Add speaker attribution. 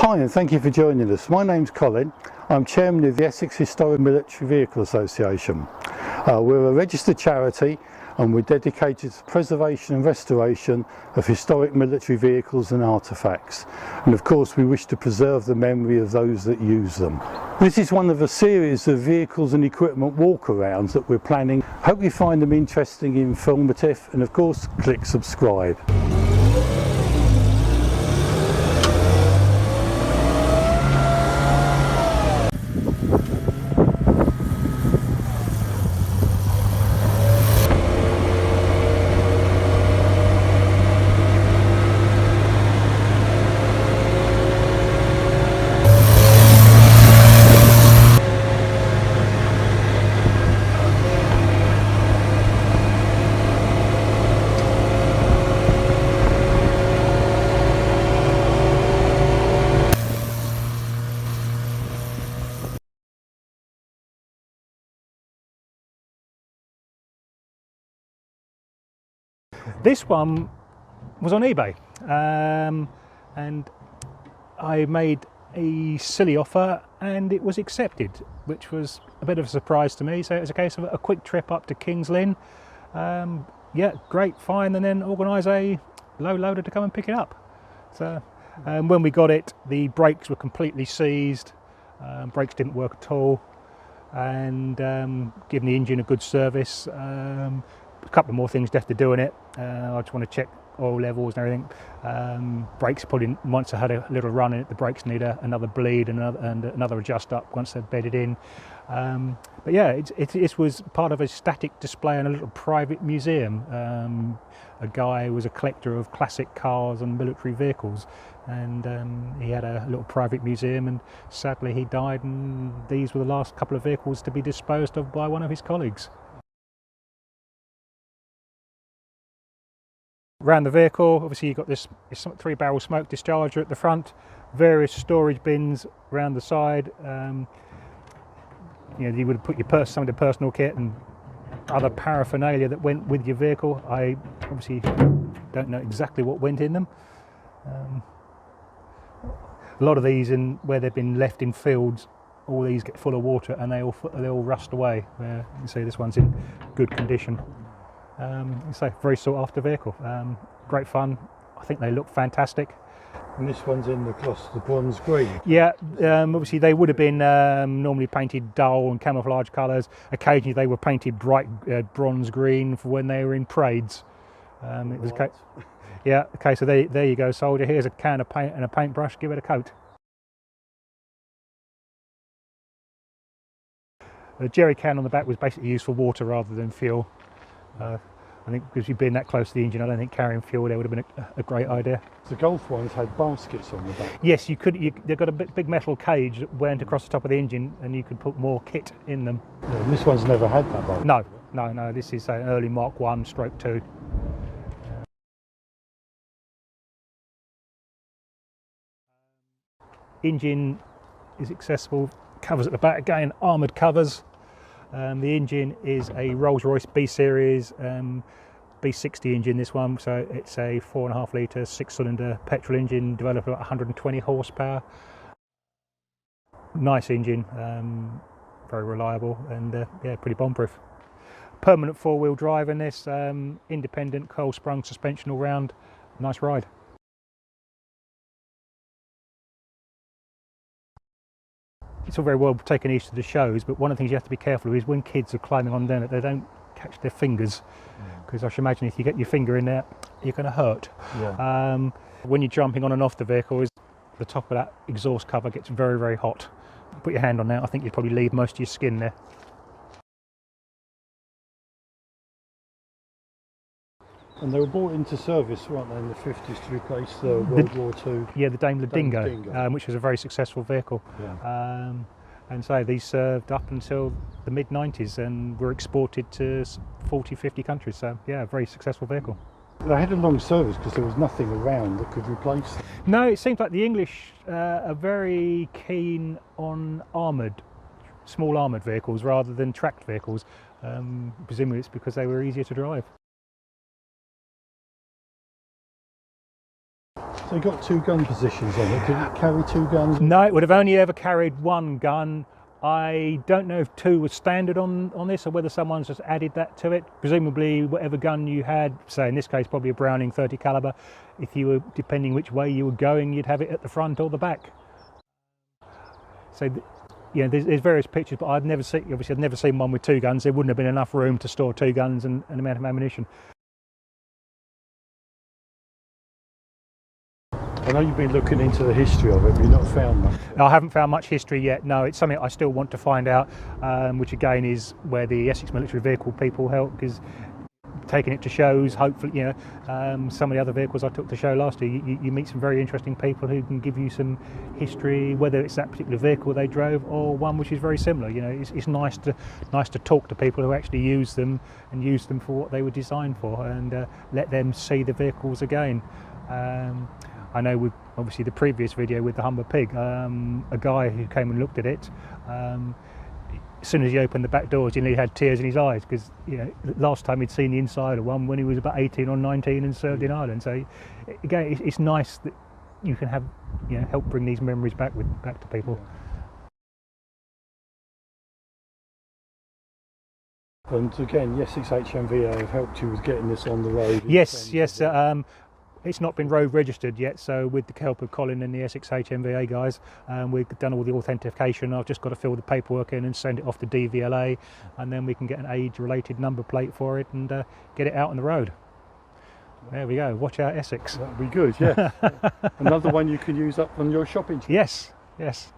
Speaker 1: Hi and thank you for joining us. My name's Colin. I'm chairman of the Essex Historic Military Vehicle Association. We're a registered charity and we're dedicated to the preservation and restoration of historic military vehicles and artefacts. And of course we wish to preserve the memory of those that use them. This is one of a series of vehicles and equipment walkarounds that we're planning. Hope you find them interesting, informative, and of course click subscribe.
Speaker 2: This one was on eBay and I made a silly offer and it was accepted, which was a bit of a surprise to me. So it was a case of a quick trip up to King's Lynn, yeah, great, fine, and then organise a low loader to come and pick it up. So when we got it, the brakes were completely seized, brakes didn't work at all, and giving the engine a good service. A couple of more things left to do in it. I just want to check oil levels and everything. Brakes probably, once I had a little run in it, the brakes need another bleed and another adjust up once they're bedded in. But yeah, it was part of a static display in a little private museum. A guy was a collector of classic cars and military vehicles, and he had a little private museum, and sadly he died, and these were the last couple of vehicles to be disposed of by one of his colleagues. Around the vehicle, obviously you've got this 3-barrel smoke discharger at the front, various storage bins around the side. You know, you would put some of the personal kit and other paraphernalia that went with your vehicle. I obviously don't know exactly what went in them. A lot of these, where they've been left in fields, all these get full of water and they all rust away. You can see this one's in good condition. So very sought after vehicle, great fun. I think they look fantastic.
Speaker 1: And this one's in the bronze green.
Speaker 2: Yeah, obviously they would have been normally painted dull and camouflage colours. Occasionally they were painted bright bronze green for when they were in parades. It was yeah, okay, so there you go, soldier. Here's a can of paint and a paintbrush, give it a coat. The jerry can on the back was basically used for water rather than fuel. I think because you've been that close to the engine, I don't think carrying fuel there would have been a great idea.
Speaker 1: The Golf ones had baskets on the back.
Speaker 2: Yes, you could. They've got a big metal cage that went across the top of the engine, and you could put more kit in them.
Speaker 1: Yeah, and this one's never had that basket.
Speaker 2: No. This is an early Mark 1/2. Engine is accessible. Covers at the back again, armoured covers. The engine is a Rolls-Royce B-Series B60 engine, this one, so it's a 4.5 litre 6-cylinder petrol engine developed at 120 horsepower. Nice engine, very reliable, and yeah, pretty bomb-proof. Permanent 4-wheel drive in this, independent coil-sprung suspension all round, nice ride. It's all very well taken each to the shows, but one of the things you have to be careful of is when kids are climbing on them, that they don't catch their fingers, because I should imagine if you get your finger in there, you're going to hurt. Yeah. When you're jumping on and off the vehicle, the top of that exhaust cover gets very, very hot. Put your hand on that, I think you'd probably leave most of your skin there.
Speaker 1: And they were brought into service, weren't they, in the 50s to replace the World War II?
Speaker 2: Yeah, the Daimler Dingo. Which was a very successful vehicle. Yeah. And so these served up until the mid-90s and were exported to 40, 50 countries. So yeah, a very successful vehicle.
Speaker 1: They had a long service because there was nothing around that could replace them.
Speaker 2: No, it seems like the English are very keen on small armoured vehicles rather than tracked vehicles. Presumably it's because they were easier to drive.
Speaker 1: So you got 2 gun positions on it. Did it carry 2 guns?
Speaker 2: No, it would have only ever carried 1 gun. I don't know if 2 was standard on this or whether someone's just added that to it. Presumably whatever gun you had, say in this case probably a Browning 30 caliber, if you were, depending which way you were going, you'd have it at the front or the back. So yeah, there's various pictures, but I've never seen one with 2 guns. There wouldn't have been enough room to store 2 guns and an amount of ammunition.
Speaker 1: I know you've been looking into the history of it, but you've not found much.
Speaker 2: I haven't found much history yet. No, it's something I still want to find out, which again is where the Essex military vehicle people help, because taking it to shows, hopefully, you know, some of the other vehicles I took to show last year, you meet some very interesting people who can give you some history, whether it's that particular vehicle they drove or one which is very similar. You know, it's nice to talk to people who actually use them and use them for what they were designed for, and let them see the vehicles again. I know with obviously the previous video with the Humber Pig, a guy who came and looked at it, as soon as he opened the back doors, he nearly had tears in his eyes, because you know, last time he'd seen the inside of one when he was about 18 or 19 and served in Ireland. So again, it's nice that you can have, you know, help bring these memories back to people.
Speaker 1: And again, Essex HMVA have helped you with getting this on the road.
Speaker 2: Yes. It's not been road registered yet, so with the help of Colin and the Essex HMVA guys, we've done all the authentication. I've just got to fill the paperwork in and send it off to DVLA, and then we can get an age-related number plate for it and get it out on the road. There we go. Watch out, Essex.
Speaker 1: That'd be good, yeah. Another one you can use up on your shopping trip.
Speaker 2: Yes.